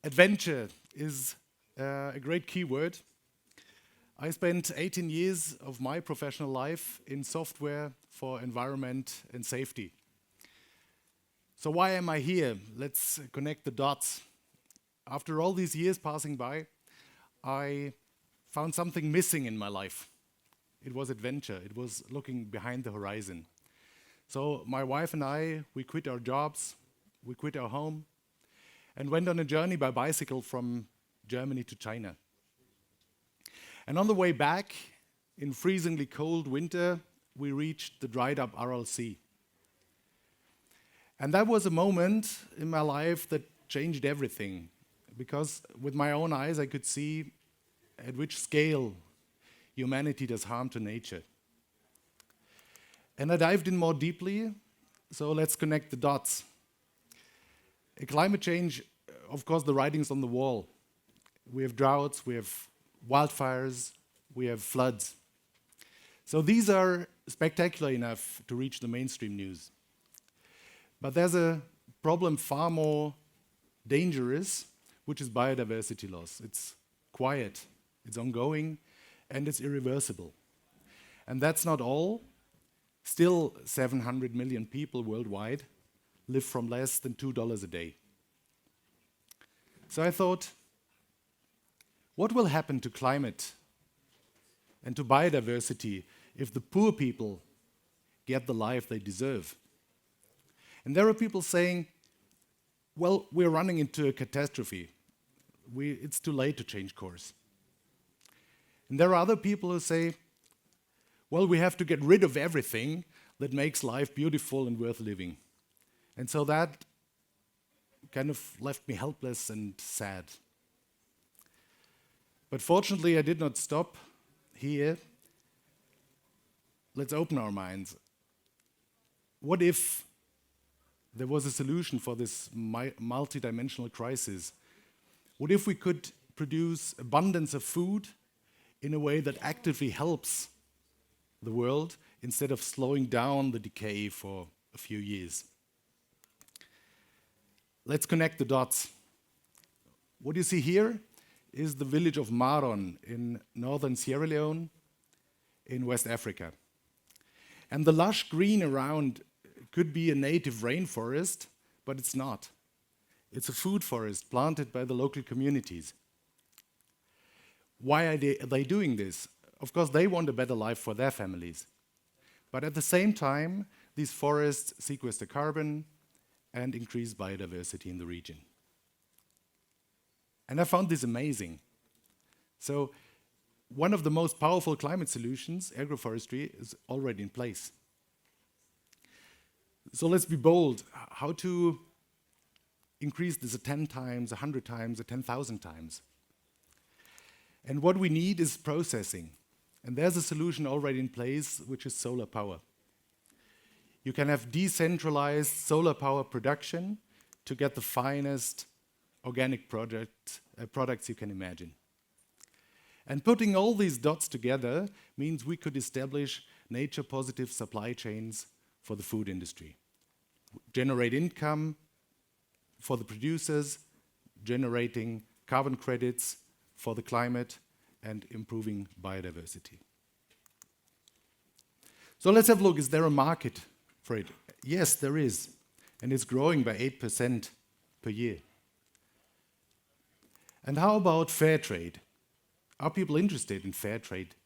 Adventure is a great keyword. I spent 18 years of my professional life in software for environment and safety. So why am I here? Let's connect the dots. After all these years passing by, I found something missing in my life. It was adventure. It was looking behind the horizon. So my wife and I, we quit our jobs, we quit our home, and went on a journey by bicycle from Germany to China. And on the way back, in freezingly cold winter, we reached the dried up Aral Sea. And that was a moment in my life that changed everything, because with my own eyes I could see at which scale humanity does harm to nature. And I dived in more deeply, so let's connect the dots. Climate change, of course, the writing's on the wall. We have droughts, we have wildfires, we have floods. So these are spectacular enough to reach the mainstream news. But there's a problem far more dangerous, which is biodiversity loss. It's quiet, it's ongoing, and it's irreversible. And that's not all. Still, 700 million people worldwide live from less than $2 a day. So I thought, what will happen to climate and to biodiversity if the poor people get the life they deserve? And there are people saying, well, we're running into a catastrophe. It's too late to change course. And there are other people who say, well, we have to get rid of everything that makes life beautiful and worth living. And so that kind of left me helpless and sad. But fortunately, I did not stop here. Let's open our minds. What if there was a solution for this multidimensional crisis? What if we could produce abundance of food in a way that actively helps the world instead of slowing down the decay for a few years? Let's connect the dots. What you see here is the village of Maron in northern Sierra Leone in West Africa. And the lush green around could be a native rainforest, but it's not. It's a food forest planted by the local communities. Why are they doing this? Of course, they want a better life for their families. But at the same time, these forests sequester carbon and increase biodiversity in the region. And I found this amazing. So one of the most powerful climate solutions, agroforestry, is already in place. So let's be bold. How to increase this 10 times, 100 times, or 10,000 times? And what we need is processing. And there's a solution already in place, which is solar power. You can have decentralized solar power production to get the finest organic products you can imagine. And putting all these dots together means we could establish nature-positive supply chains for the food industry. Generate income for the producers, generating carbon credits for the climate, and improving biodiversity. So let's have a look. Is there a market for it? Yes, there is. And it's growing by 8% per year. And how about fair trade? Are people interested in fair trade?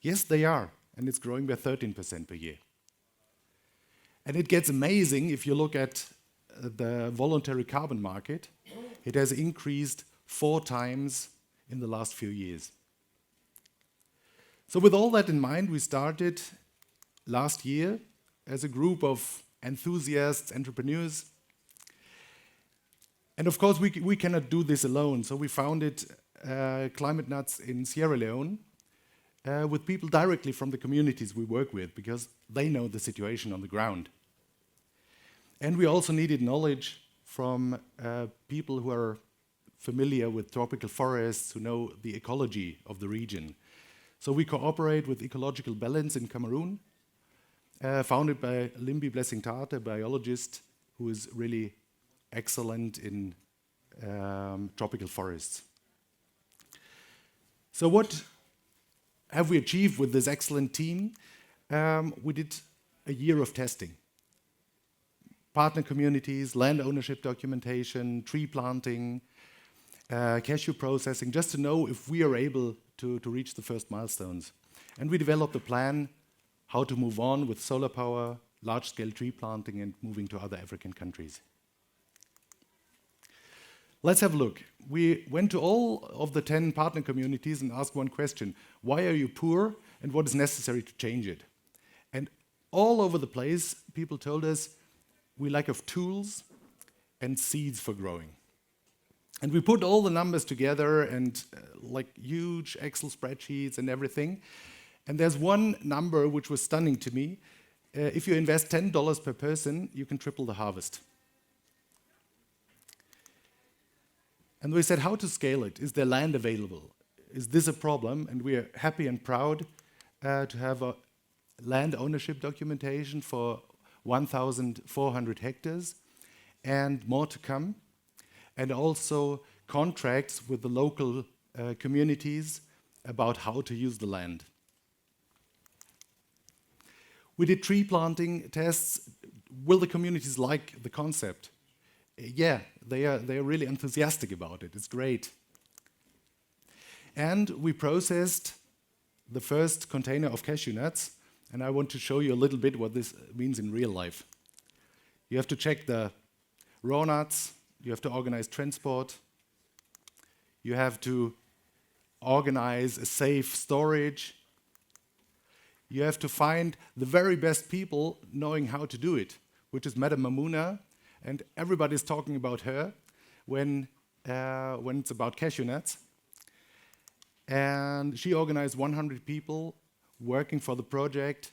Yes, they are. And it's growing by 13% per year. And it gets amazing if you look at the voluntary carbon market. It has increased 4 times in the last few years. So with all that in mind, we started last year as a group of enthusiasts, entrepreneurs. And of course, we cannot do this alone. So we founded ClimateNuts in Sierra Leone with people directly from the communities we work with, because they know the situation on the ground. And we also needed knowledge from people who are familiar with tropical forests, who know the ecology of the region. So we cooperate with Ecological Balance in Cameroon, founded by Limbi Blessing Tate, a biologist who is really excellent in tropical forests. So what have we achieved with this excellent team? We did a year of testing. Partner communities, land ownership documentation, tree planting, cashew processing, just to know if we are able to reach the first milestones. And we developed a plan how to move on with solar power, large-scale tree planting, and moving to other African countries. Let's have a look. We went to all of the 10 partner communities and asked one question: why are you poor, and what is necessary to change it? And all over the place, people told us we lack of tools and seeds for growing. And we put all the numbers together and like huge Excel spreadsheets and everything. And there's one number which was stunning to me. If you invest $10 per person, you can triple the harvest. And we said, how to scale it? Is there land available? Is this a problem? And we are happy and proud to have a land ownership documentation for 1,400 hectares and more to come. And also contracts with the local communities about how to use the land. We did tree planting tests. Will the communities like the concept? Yeah, they are really enthusiastic about it. It's great. And we processed the first container of cashew nuts, and I want to show you a little bit what this means in real life. You have to check the raw nuts, you have to organize transport, you have to organize a safe storage, you have to find the very best people knowing how to do it, which is Madame Mamuna, and everybody's talking about her when it's about cashew nuts. And she organized 100 people working for the project,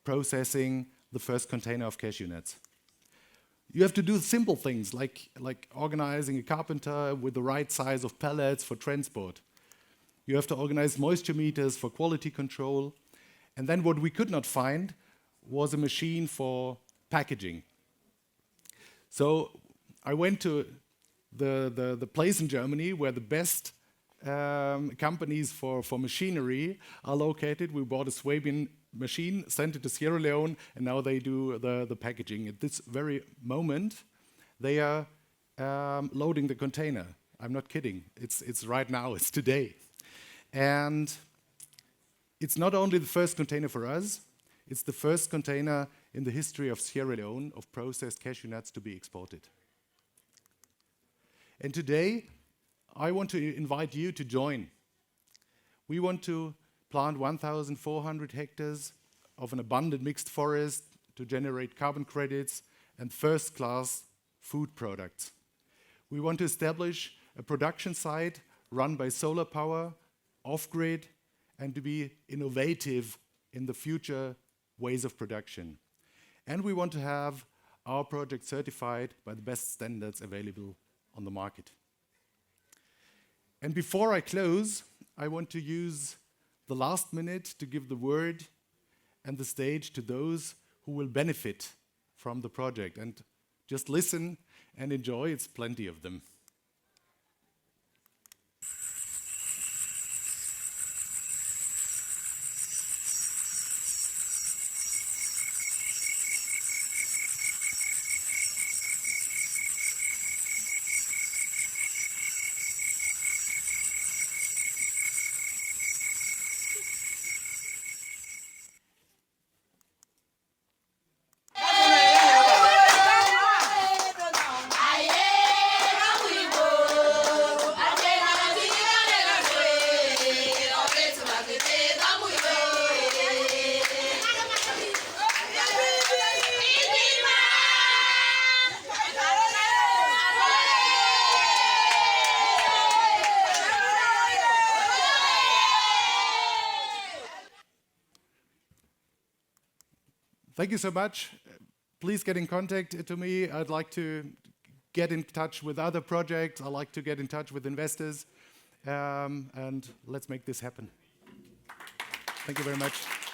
processing the first container of cashew nuts. You have to do simple things like organizing a carpenter with the right size of pallets for transport. You have to organize moisture meters for quality control. And then what we could not find was a machine for packaging. So I went to the place in Germany where the best companies for machinery are located. We bought a Swabian machine, sent it to Sierra Leone, and now they do the packaging. At this very moment, they are loading the container. I'm not kidding. It's right now. It's today. And it's not only the first container for us, it's the first container in the history of Sierra Leone of processed cashew nuts to be exported. And today, I want to invite you to join. We want to plant 1,400 hectares of an abundant mixed forest to generate carbon credits and first-class food products. We want to establish a production site run by solar power, off-grid, and to be innovative in the future ways of production. And we want to have our project certified by the best standards available on the market. And before I close, I want to use the last minute to give the word and the stage to those who will benefit from the project. And just listen and enjoy, it's plenty of them. Thank you so much. Please get in contact to me. I'd like to get in touch with other projects. I'd like to get in touch with investors. And let's make this happen. Thank you very much.